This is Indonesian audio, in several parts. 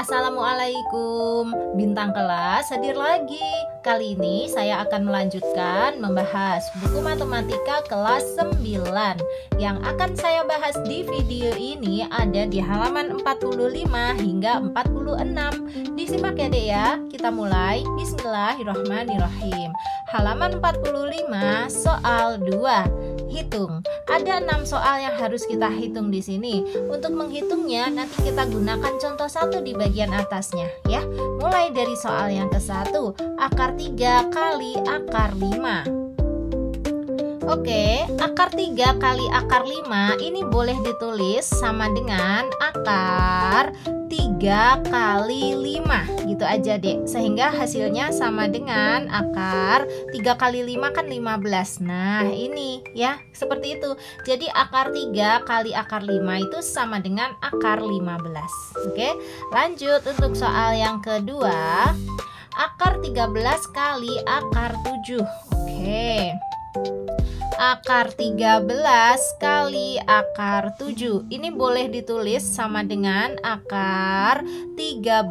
Assalamualaikum, bintang kelas hadir lagi. Kali ini saya akan melanjutkan membahas buku matematika kelas 9. Yang akan saya bahas di video ini ada di halaman 45 hingga 46. Disimak ya Dek ya. Kita mulai. Bismillahirrahmanirrahim. Halaman 45, soal 2. Hitung. Ada 6 soal yang harus kita hitung di sini. Untuk menghitungnya nanti kita gunakan contoh 1 di bagian atasnya ya. Mulai dari soal yang ke-1, akar 3 kali akar 5. Oke, akar 3 kali akar 5 ini boleh ditulis sama dengan akar 3 kali 5 gitu aja Dek. Sehingga hasilnya sama dengan akar 3 kali 5 kan 15. Nah ini ya seperti itu. Jadi akar 3 kali akar 5 itu sama dengan akar 15. Oke, lanjut untuk soal yang kedua, akar 13 kali akar 7. Oke, akar 13 kali akar 7 ini boleh ditulis sama dengan akar 13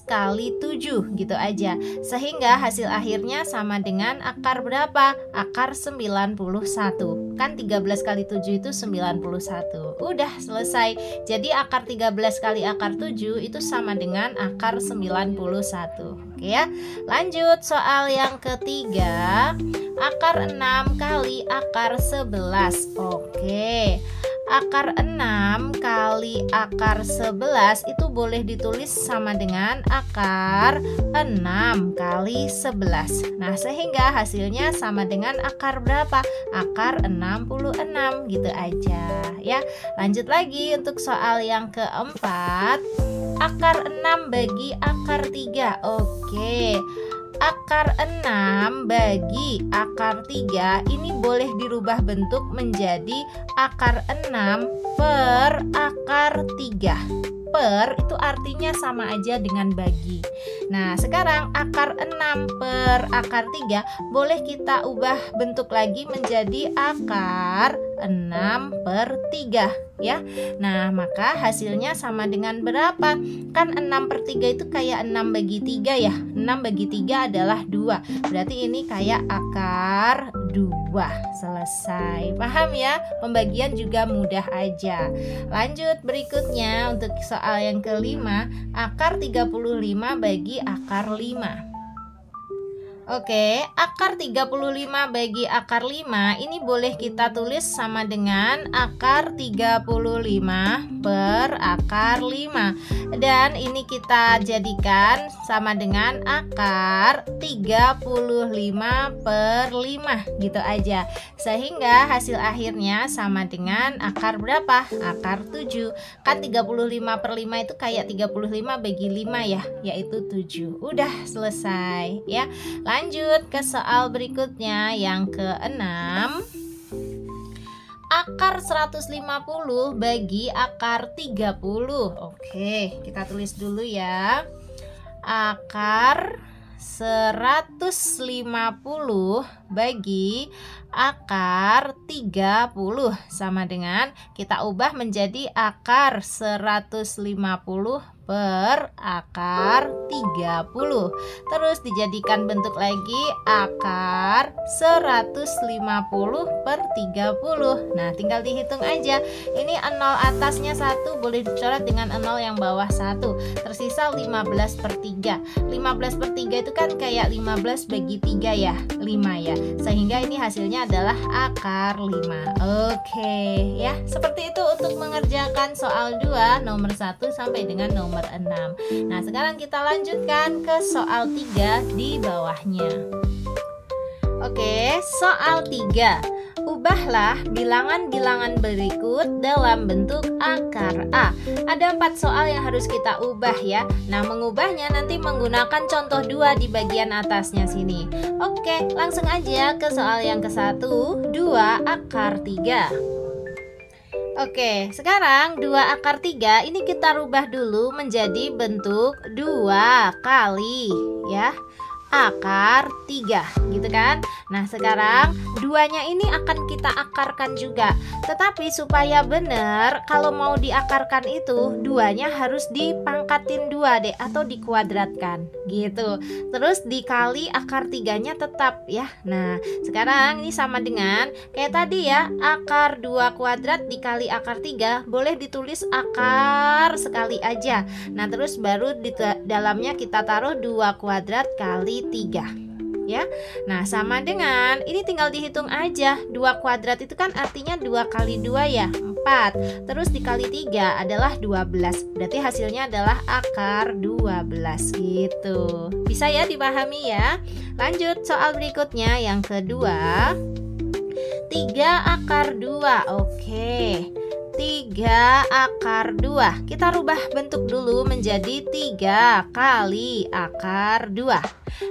kali 7 gitu aja. Sehingga hasil akhirnya sama dengan akar berapa? Akar 91. Kan 13 kali 7 itu 91. Udah selesai. Jadi akar 13 kali akar 7 itu sama dengan akar 91. Oke ya. Lanjut soal yang ketiga, akar 6 kali akar 11. Oke, akar 6 kali akar 11 itu boleh ditulis sama dengan akar 6 kali 11. Nah sehingga hasilnya sama dengan akar berapa? Akar 66 gitu aja ya. Lanjut lagi untuk soal yang keempat, akar 6 bagi akar 3. Oke, akar 6 bagi akar 3 ini boleh dirubah bentuk menjadi akar 6 per akar 3. Per itu artinya sama aja dengan bagi. Nah sekarang akar 6 per akar 3 boleh kita ubah bentuk lagi menjadi akar 6 per 3 ya. Nah maka hasilnya sama dengan berapa? Kan 6 per 3 itu kayak 6 bagi 3 ya. 6 bagi 3 adalah 2. Berarti ini kayak akar 2. Selesai. Paham ya? Pembagian juga mudah aja. Lanjut berikutnya untuk soal yang kelima, akar 35 bagi akar 5. Oke, akar 35 bagi akar 5 ini boleh kita tulis sama dengan akar 35 per akar 5. Dan ini kita jadikan sama dengan akar 35 per 5 gitu aja. Sehingga hasil akhirnya sama dengan akar berapa? Akar 7. Kan 35 per 5 itu kayak 35 bagi 5 ya, yaitu 7. Udah selesai ya. Lanjut ke soal berikutnya yang ke-6, akar 150 bagi akar 30. Oke, kita tulis dulu ya. Akar 150 bagi akar 30 sama dengan kita ubah menjadi akar 150 per akar 30. Terus dijadikan bentuk lagi akar 150 per 30. Nah tinggal dihitung aja. Ini 0 atasnya 1 boleh dicoret dengan 0 yang bawah 1. Tersisa 15 per 3. 15 per 3 itu kan kayak 15 bagi 3 ya, 5 ya. Sehingga ini hasilnya adalah akar 5. Oke ya, seperti itu untuk mengerjakan soal 2 nomor 1 sampai dengan nomor 6. Nah sekarang kita lanjutkan ke soal 3 di bawahnya. Oke, soal 3. Ubahlah bilangan-bilangan berikut dalam bentuk akar A. Ada 4 soal yang harus kita ubah ya. Nah mengubahnya nanti menggunakan contoh 2 di bagian atasnya sini. Oke, langsung aja ke soal yang ke-1, 2 akar 3. Oke, sekarang 2 akar 3 ini kita rubah dulu menjadi bentuk 2 kali ya akar 3 gitu kan. Nah sekarang duanya ini akan kita akarkan juga, tetapi supaya benar kalau mau diakarkan itu duanya harus dipangkatin 2 deh, atau dikuadratkan gitu. Terus dikali akar 3-nya tetap ya. Nah sekarang ini sama dengan kayak tadi ya, akar 2 kuadrat dikali akar 3 boleh ditulis akar sekali aja. Nah terus baru di dalamnya kita taruh 2 kuadrat kali 3 ya. Nah sama dengan ini tinggal dihitung aja. 2 kuadrat itu kan artinya 2 kali 2 ya 4. Terus dikali 3 adalah 12. Berarti hasilnya adalah akar 12 gitu. Bisa ya dipahami ya. Lanjut soal berikutnya yang kedua. 3 akar 2. Oke. 3 akar 2. Kita rubah bentuk dulu menjadi 3 kali akar 2.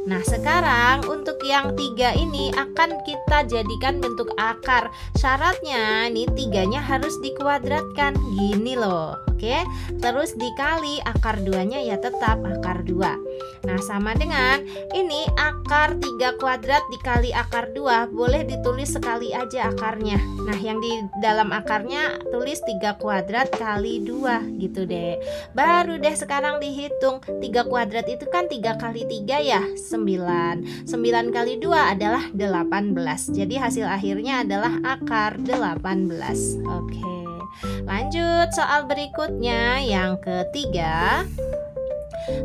Nah sekarang untuk yang 3 ini akan kita jadikan bentuk akar. Syaratnya nih 3-nya harus dikuadratkan gini loh. Oke, terus dikali akar 2-nya ya tetap akar 2. Nah sama dengan ini akar 3 kuadrat dikali akar 2 boleh ditulis sekali aja akarnya. Nah yang di dalam akarnya tulis 3 kuadrat kali 2 gitu deh. Baru deh sekarang dihitung. 3 kuadrat itu kan 3 kali 3 ya 9. 9 kali 2 adalah 18. Jadi hasil akhirnya adalah akar 18. Oke. Lanjut soal berikutnya yang ketiga.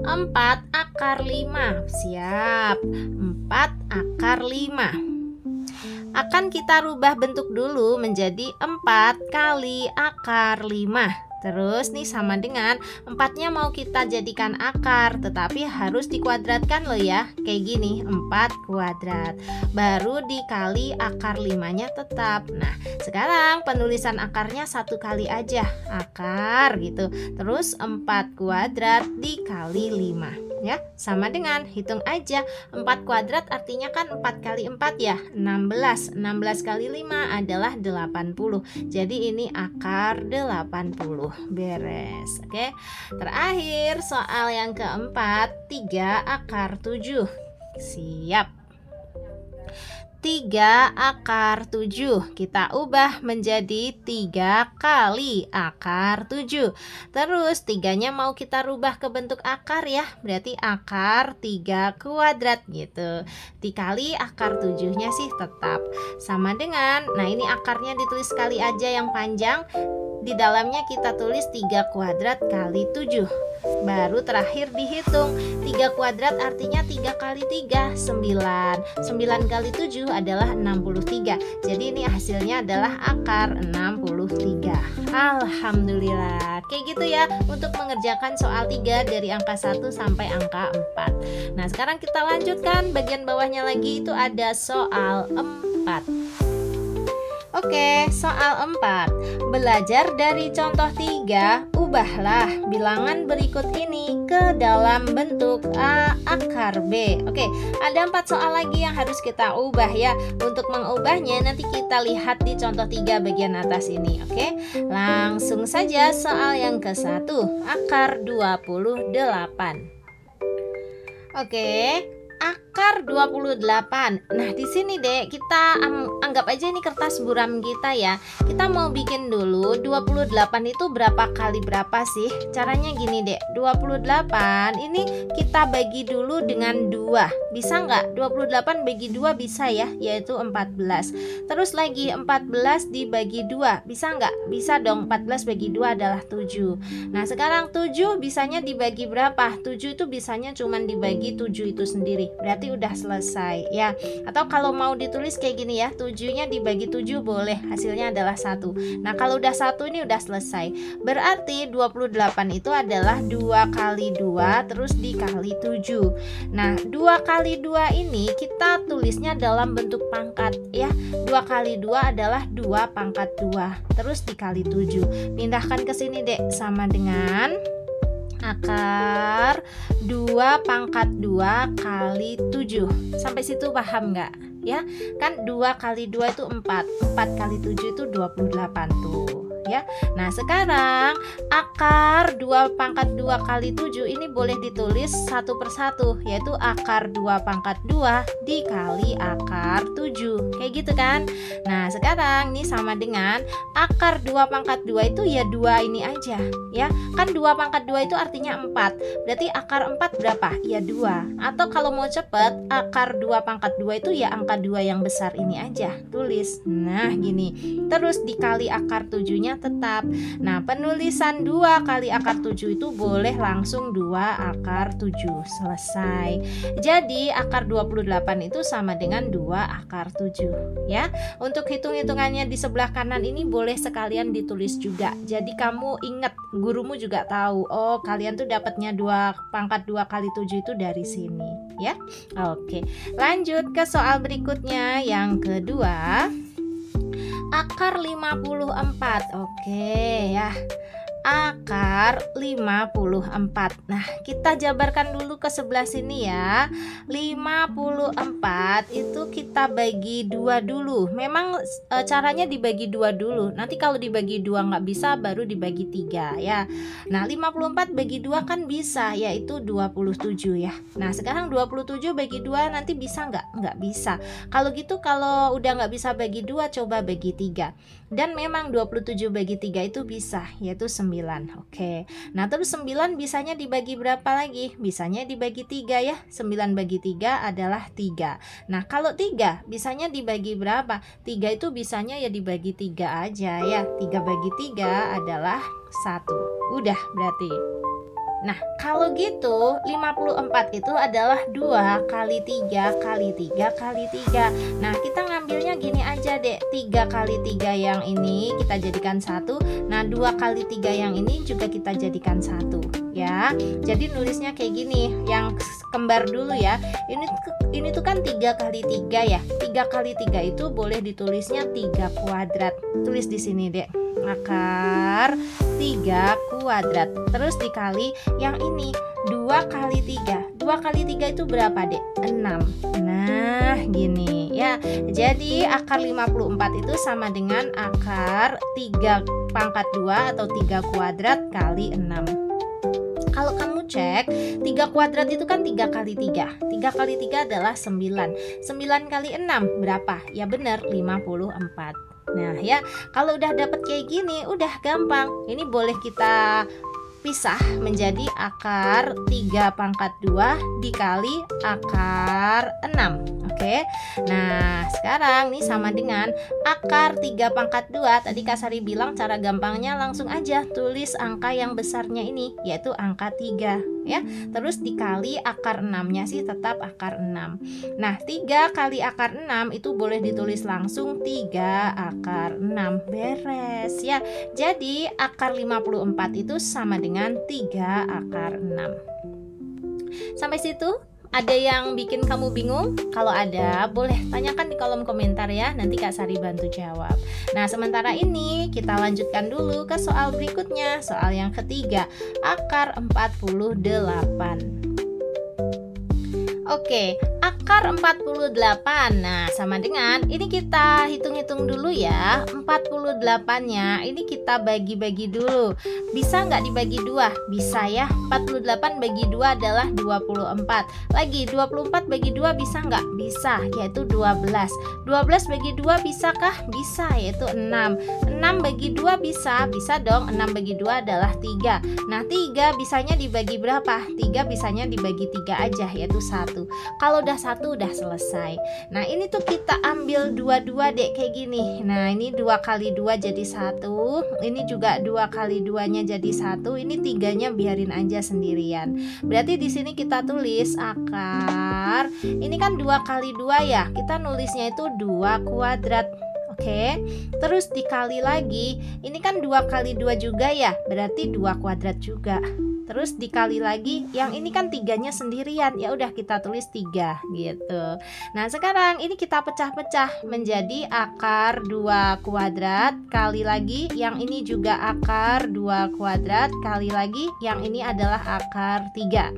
4 akar 5. Siap. 4 akar 5. Akan kita rubah bentuk dulu menjadi 4 kali akar 5. Terus nih sama dengan 4-nya mau kita jadikan akar, tetapi harus dikuadratkan loh ya. Kayak gini 4 kuadrat. Baru dikali akar 5-nya tetap. Nah sekarang penulisan akarnya 1 kali aja. Akar gitu. Terus 4 kuadrat dikali 5 ya. Sama dengan hitung aja 4 kuadrat artinya kan 4 kali 4 ya 16. 16 kali 5 adalah 80. Jadi ini akar 80. Beres. Oke. Terakhir soal yang keempat. 3 akar 7. Siap. 3 akar 7 kita ubah menjadi 3 kali akar 7. Terus 3-nya mau kita rubah ke bentuk akar ya. Berarti akar 3 kuadrat gitu. Dikali akar 7-nya sih tetap sama dengan, nah ini akarnya ditulis sekali aja yang panjang. Di dalamnya kita tulis 3 kuadrat kali 7. Baru terakhir dihitung. 3 kuadrat artinya 3 kali 3 9. 9 kali 7 adalah 63. Jadi ini hasilnya adalah akar 63. Alhamdulillah. Kayak gitu ya untuk mengerjakan soal 3 dari angka 1 sampai angka 4. Nah sekarang kita lanjutkan bagian bawahnya lagi, itu ada soal 4. Oke, soal 4. Belajar dari contoh 3, ubahlah bilangan berikut ini ke dalam bentuk A akar B. Oke, ada 4 soal lagi yang harus kita ubah ya. Untuk mengubahnya nanti kita lihat di contoh 3 bagian atas ini. Oke, langsung saja soal yang ke-1, akar 28. Oke, akar 28. Nah, di sini Dek, kita anggap aja ini kertas buram kita ya. Kita mau bikin dulu 28 itu berapa kali berapa sih? Caranya gini Dek, 28 ini kita bagi dulu dengan 2. Bisa nggak? 28 bagi 2 bisa ya, yaitu 14. Terus lagi 14 dibagi 2. Bisa nggak? Bisa dong, 14 bagi 2 adalah 7. Nah, sekarang 7 bisanya dibagi berapa? 7 itu bisanya cuma dibagi 7 itu sendiri. Berarti udah selesai ya. Atau kalau mau ditulis kayak gini ya, 7-nya dibagi 7 boleh, hasilnya adalah 1. Nah kalau udah 1 ini udah selesai. Berarti 28 itu adalah 2 kali 2 terus dikali 7. Nah 2 kali 2 ini kita tulisnya dalam bentuk pangkat ya. 2 kali 2 adalah 2 pangkat 2 terus dikali 7. Pindahkan ke sini Dek, sama dengan akar 2 pangkat 2 kali 7. Sampai situ paham nggak? Ya, kan 2 kali 2 itu 4. 4 kali 7 itu 28 tuh. ya. Nah sekarang akar 2 pangkat 2 kali 7 ini boleh ditulis satu persatu, yaitu akar 2 pangkat 2 dikali akar 7, kayak gitu kan. Nah sekarang ini sama dengan akar 2 pangkat 2 itu ya 2 ini aja ya, kan 2 pangkat 2 itu artinya 4, berarti akar 4 berapa? Ya 2. Atau kalau mau cepet, akar 2 pangkat 2 itu ya angka 2 yang besar ini aja, tulis. Nah gini, terus dikali akar 7-nya tetap. Nah penulisan 2 kali akar 7 itu boleh langsung 2 akar 7, selesai. Jadi akar 28 itu sama dengan 2 akar 7 ya. Untuk hitung-hitungannya di sebelah kanan ini boleh sekalian ditulis juga. Jadi kamu ingat, gurumu juga tahu, oh kalian tuh dapatnya 2 pangkat 2 kali 7 itu dari sini ya. Oke, lanjut ke soal berikutnya yang kedua. Akar 54. Oke ya. Akar 54. Nah, kita jabarkan dulu ke sebelah sini ya. 54 itu kita bagi 2 dulu. Memang caranya dibagi 2 dulu. Nanti kalau dibagi 2 nggak bisa, baru dibagi 3 ya. Nah, 54 bagi 2 kan bisa, yaitu 27 ya. Nah, sekarang 27 bagi 2 nanti bisa nggak? Nggak bisa. Kalau gitu, kalau udah nggak bisa bagi 2, coba bagi 3. Dan memang 27 bagi 3 itu bisa, yaitu 9. Oke. Nah, terus 9 bisanya dibagi berapa lagi? Bisanya dibagi 3 ya. 9 bagi 3 adalah 3. Nah, kalau 3 bisanya dibagi berapa? 3 itu bisanya ya dibagi 3 aja ya. 3 bagi 3 adalah 1. Udah berarti. Nah, kalau gitu 54 itu adalah 2 kali 3 kali 3 kali 3. Nah, kita ngambilnya gini aja deh. 3 kali 3 yang ini kita jadikan 1. Nah, 2 kali 3 yang ini juga kita jadikan 1 ya. Jadi nulisnya kayak gini, yang kembar dulu ya. Ini tuh kan 3 kali 3 ya. 3 kali 3 itu boleh ditulisnya 3 kuadrat. Tulis di sini deh. Akar 3 kuadrat. Terus dikali yang ini 2 kali 3. 2 kali 3 itu berapa dek? 6. Nah gini ya. Jadi akar 54 itu sama dengan akar 3 pangkat 2 atau 3 kuadrat kali 6. Kalau kamu cek 3 kuadrat itu kan 3 kali 3. 3 kali 3 adalah 9. 9 kali 6 berapa? Ya benar 54. Nah ya, kalau udah dapet kayak gini udah gampang. Ini boleh kita pisah menjadi akar 3 pangkat 2 dikali akar 6. Oke. Nah, sekarang nih sama dengan akar 3 pangkat 2. Tadi Kak Sari bilang cara gampangnya langsung aja tulis angka yang besarnya ini, yaitu angka 3 ya. Terus dikali akar 6-nya sih tetap akar 6. Nah, 3 kali akar 6 itu boleh ditulis langsung 3 akar 6. Beres ya. Jadi akar 54 itu sama dengan 3 akar 6. Sampai situ ada yang bikin kamu bingung? Kalau ada, boleh tanyakan di kolom komentar ya. Nanti Kak Sari bantu jawab. Nah, sementara ini kita lanjutkan dulu ke soal berikutnya. Soal yang ketiga, akar 48. Oke, akar 48. Nah, sama dengan ini kita hitung-hitung dulu ya. 48-nya ini kita bagi-bagi dulu. Bisa nggak dibagi 2? Bisa ya. 48 bagi 2 adalah 24. Lagi 24 bagi 2 bisa nggak? Bisa, yaitu 12. 12 bagi 2 bisakah? Bisa, yaitu 6. 6 bagi 2 bisa? Bisa dong. 6 bagi 2 adalah 3. Nah, 3 bisanya dibagi berapa? 3 bisanya dibagi 3 aja, yaitu 1. Kalau udah 1 udah selesai. Nah, ini tuh kita ambil 2 dek kayak gini. Nah, ini 2 kali 2 jadi 1. Ini juga 2 kali 2-nya jadi 1. Ini 3-nya biarin aja sendirian. Berarti di sini kita tulis akar. Ini kan 2 kali 2 ya. Kita nulisnya itu 2 kuadrat. Oke. Terus dikali lagi. Ini kan 2 kali 2 juga ya. Berarti 2 kuadrat juga. Terus dikali lagi, yang ini kan 3-nya sendirian. Ya udah kita tulis 3 gitu. Nah, sekarang ini kita pecah-pecah menjadi akar 2 kuadrat kali lagi yang ini juga akar 2 kuadrat kali lagi yang ini adalah akar 3.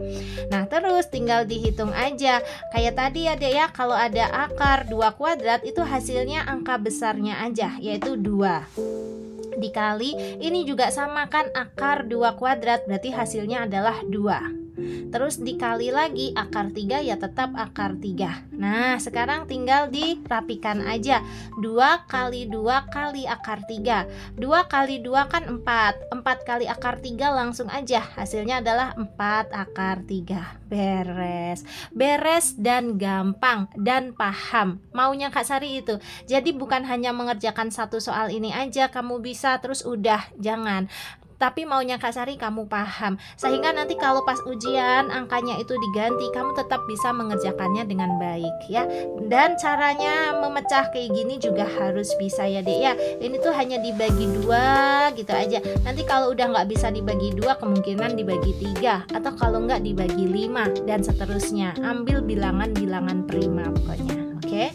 Nah, terus tinggal dihitung aja. Kayak tadi ya Dek ya, kalau ada akar 2 kuadrat itu hasilnya angka besarnya aja, yaitu 2. dikali, ini juga sama kan, akar 2 kuadrat, berarti hasilnya adalah 2. Terus dikali lagi akar 3 ya tetap akar 3. Nah sekarang tinggal dirapikan aja. 2 kali 2 kali akar 3. 2 kali 2 kan 4. 4 kali akar 3 langsung aja. Hasilnya adalah 4 akar 3. Beres. Beres dan gampang dan paham. Maunya Kak Sari itu. Jadi bukan hanya mengerjakan satu soal ini aja kamu bisa terus udah. Jangan. Tapi maunya Kak Sari kamu paham, sehingga nanti kalau pas ujian angkanya itu diganti, kamu tetap bisa mengerjakannya dengan baik ya. Dan caranya memecah kayak gini juga harus bisa ya Dek ya. Ini tuh hanya dibagi 2 gitu aja. Nanti kalau udah nggak bisa dibagi 2, kemungkinan dibagi 3, atau kalau nggak dibagi 5 dan seterusnya. Ambil bilangan-bilangan prima pokoknya. Oke,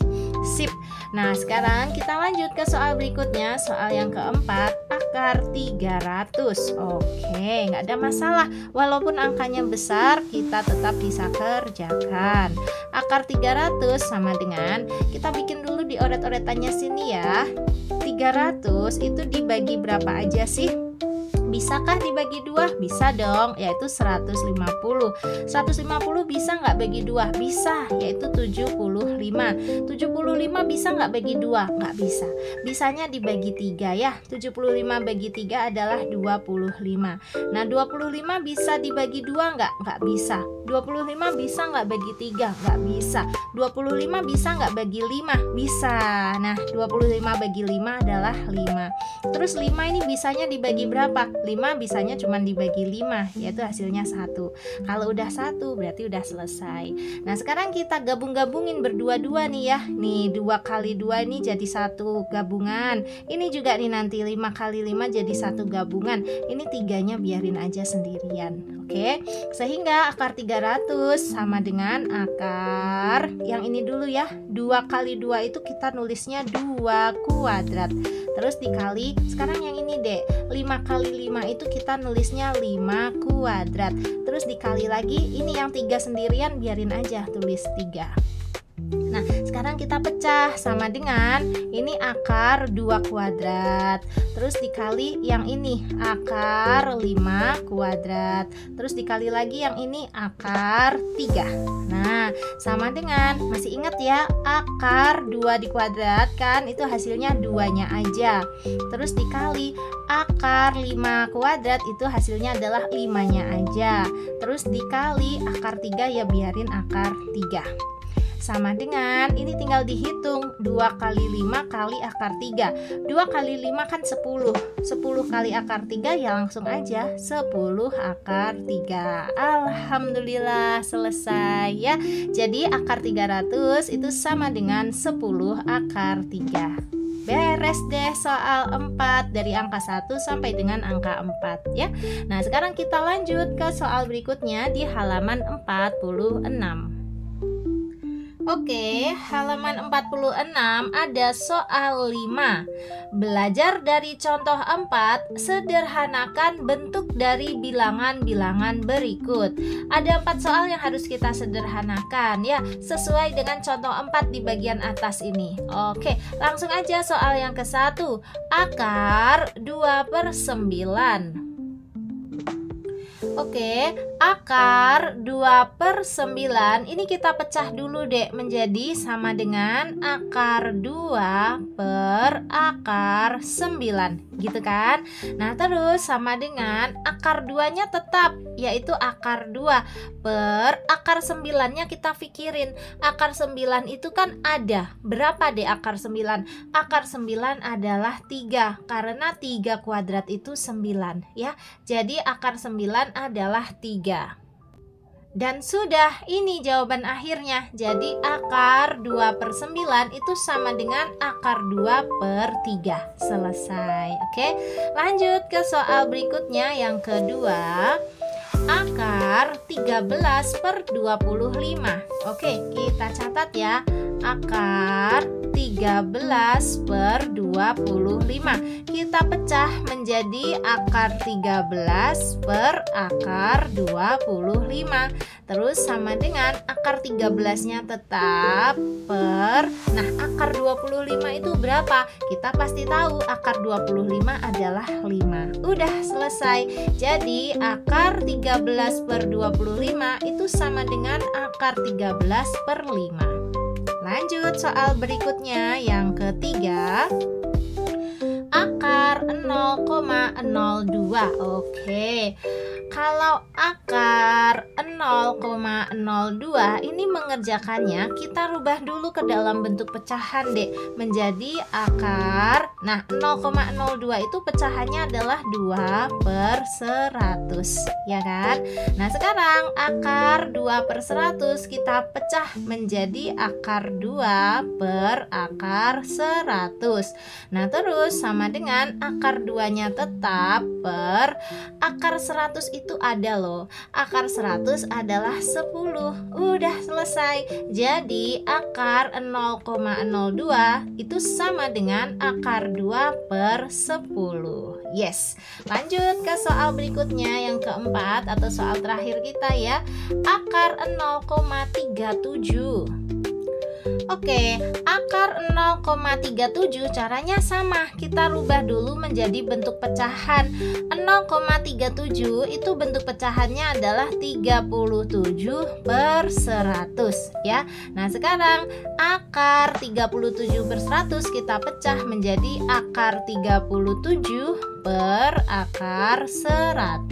sip. Nah sekarang kita lanjut ke soal berikutnya. Soal yang keempat, akar 300. Oke, nggak ada masalah. Walaupun angkanya besar, kita tetap bisa kerjakan. Akar 300 sama dengan, kita bikin dulu di oret-oretannya sini ya. 300 itu dibagi berapa aja sih? Bisakah dibagi 2? Bisa dong, yaitu 150. 150 bisa nggak bagi 2? Bisa, yaitu 75. 75 bisa nggak bagi 2? Nggak bisa. Bisanya dibagi 3 ya. 75 bagi 3 adalah 25. Nah 25 bisa dibagi 2 nggak? Nggak bisa. 25 bisa nggak bagi 3? Nggak bisa. 25 bisa nggak bagi 5? Bisa. Nah 25 bagi 5 adalah 5. Terus 5 ini bisanya dibagi berapa? 5 bisanya cuma dibagi 5, yaitu hasilnya 1. Kalau udah 1 berarti udah selesai. Nah sekarang kita gabung-gabungin berdua-dua nih ya. Nih 2 kali 2 ini jadi 1 gabungan. Ini juga nih nanti 5 kali 5 jadi 1 gabungan. Ini 3-nya biarin aja sendirian. Oke, sehingga akar 300 sama dengan akar yang ini dulu ya. 2 kali 2 itu kita nulisnya 2 kuadrat. Terus dikali, sekarang yang ini Dek, 5 kali 5 itu kita nulisnya 5 kuadrat. Terus dikali lagi, ini yang 3 sendirian biarin aja tulis 3. Nah sekarang kita pecah sama dengan ini akar 2 kuadrat. Terus dikali yang ini akar 5 kuadrat. Terus dikali lagi yang ini akar 3. Nah sama dengan, masih ingat ya, akar 2 dikuadratkan itu hasilnya 2-nya aja. Terus dikali akar 5 kuadrat itu hasilnya adalah 5-nya aja. Terus dikali akar 3 ya biarin akar 3. Sama dengan, ini tinggal dihitung 2 kali 5 kali akar 3. 2 kali 5 kan 10. 10 kali akar 3 ya langsung aja 10 akar 3. Alhamdulillah selesai ya. Jadi akar 300 itu sama dengan 10 akar 3. Beres deh soal 4 dari angka 1 sampai dengan angka 4 ya. Nah sekarang kita lanjut ke soal berikutnya di halaman 46. Oke, halaman 46 ada soal 5. Belajar dari contoh 4, sederhanakan bentuk dari bilangan-bilangan berikut. Ada 4 soal yang harus kita sederhanakan ya, sesuai dengan contoh 4 di bagian atas ini. Oke, langsung aja soal yang ke-1. Akar 2/9. Oke, akar 2/9 ini kita pecah dulu Dek menjadi sama dengan akar 2 per akar 9 gitu kan. Nah terus sama dengan akar 2-nya tetap, yaitu akar 2 per akar 9-nya kita pikirin. Akar 9 itu kan ada berapa Dek akar 9? Akar 9 adalah 3, karena 3 kuadrat itu 9 ya. Jadi akar 9 adalah 3. Dan sudah, ini jawaban akhirnya. Jadi akar 2/9 itu sama dengan akar 2/3. Selesai. Oke, lanjut ke soal berikutnya yang kedua. Akar 13/25. Oke, kita catat ya. akar 13 per 25. Kita pecah menjadi akar 13 per akar 25. Terus sama dengan akar 13-nya tetap per, nah akar 25 itu berapa? Kita pasti tahu akar 25 adalah 5. Udah selesai. Jadi akar 13 per 25 itu sama dengan akar 13 per 5. Lanjut soal berikutnya yang ketiga, akar 0,02. Oke, kalau akar 0,02 ini mengerjakannya kita rubah dulu ke dalam bentuk pecahan deh, menjadi akar, nah 0,02 itu pecahannya adalah 2 per 100, ya kan? Nah sekarang akar 2 per 100 kita pecah menjadi akar 2 per akar 100. Nah terus sama dengan akar 2-nya tetap per akar 100 itu ada loh. Akar 100 adalah 10. Udah selesai. Jadi akar 0,02 itu sama dengan akar 2 per 10. Yes. Lanjut ke soal berikutnya yang keempat atau soal terakhir kita ya. Akar 0,37. Oke, akar 0,37 caranya sama. Kita rubah dulu menjadi bentuk pecahan. 0,37 itu bentuk pecahannya adalah 37 per 100 ya. Nah sekarang akar 37 per 100 kita pecah menjadi akar 37 per akar 100.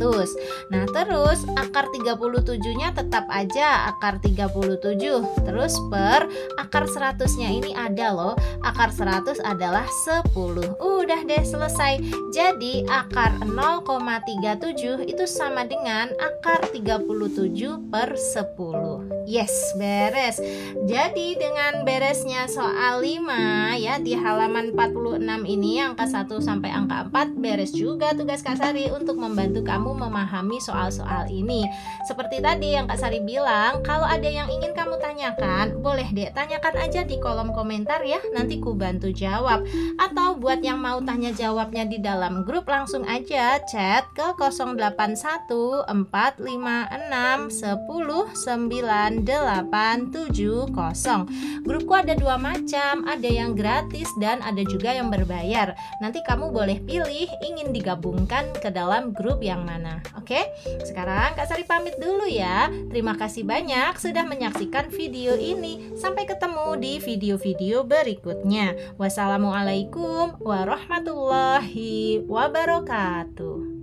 Nah terus akar 37-nya tetap aja akar 37. Terus per akar 100-nya ini ada loh. Akar 100 adalah 10. Udah deh selesai. Jadi akar 0,37 itu sama dengan akar 37 per 10. Yes, beres. Jadi dengan beresnya soal 5 ya di halaman 46 ini angka 1 sampai angka 4 beres juga tugas Kak Sari untuk membantu kamu memahami soal-soal ini. Seperti tadi yang Kak Sari bilang, kalau ada yang ingin kamu tanyakan, boleh deh tanyakan aja di kolom komentar ya, nanti ku bantu jawab. Atau buat yang mau tanya jawabnya di dalam grup, langsung aja chat ke 081456109870. Grupku ada 2 macam, ada yang gratis dan ada juga yang berbayar. Nanti kamu boleh pilih ingin digabungkan ke dalam grup yang mana. Oke, sekarang Kak Sari pamit dulu ya. Terima kasih banyak sudah menyaksikan video ini. Sampai ketemu di video-video berikutnya. Wassalamualaikum warahmatullahi wabarakatuh.